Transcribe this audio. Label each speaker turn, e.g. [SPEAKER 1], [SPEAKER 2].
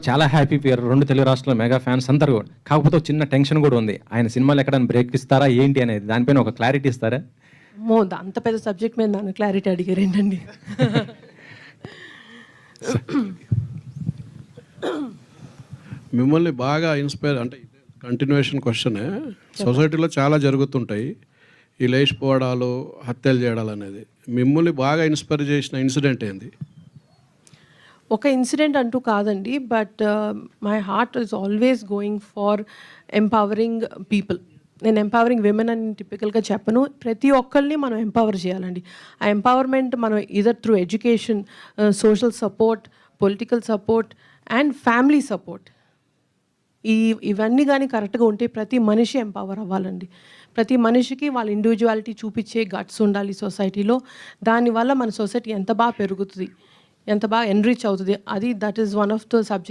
[SPEAKER 1] కూడా చాలా హ్యాపీ పేరు 2 తెలుగు రాష్ట్రాల మెగా ఫ్యాన్స్ అందరూ కూడా. కాకపోతే ఒక చిన్న టెన్షన్ కూడా ఉంది. ఆయన సినిమాలు ఎక్కడైనా బ్రేక్ ఇస్తారా ఏంటి అనేది, దానిపైన ఒక క్లారిటీ ఇస్తారా?
[SPEAKER 2] అమ్మో, అంత పెద్ద సబ్జెక్ట్ మీద నన్ను క్లారిటీ అడిగారు ఏంటండి.
[SPEAKER 3] మిమ్మల్ని బాగా ఇన్స్పైర్ అంటే కంటిన్యూషన్ క్వశ్చనే. సొసైటీలో చాలా జరుగుతుంటాయి ఈ లేచిపోవడాలు, హత్యలు చేయడాలు అనేది. మిమ్మల్ని బాగా ఇన్స్పైర్ చేసిన ఇన్సిడెంట్ ఏంది?
[SPEAKER 2] ఒక ఇన్సిడెంట్ అంటూ కాదండి, but my heart is always going for empowering people. నేను ఎంపవరింగ్ విమెన్ అని టిపికల్గా చెప్పను. ప్రతి ఒక్కరిని మనం ఎంపవర్ చేయాలండి. ఆ ఎంపవర్మెంట్ మనం either through education, social support, political support and family support, ఇవన్నీ కానీ కరెక్ట్గా ఉంటే ప్రతి మనిషి ఎంపవర్ అవ్వాలండి. ప్రతి మనిషికి వాళ్ళ ఇండివిజువాలిటీ చూపించే గట్స్ ఉండాలి సొసైటీలో. దానివల్ల మన సొసైటీ ఎంత బాగా పెరుగుతుంది, ఎంత బాగా ఎన్రిచ్ అవుతుంది. That is one of the subjects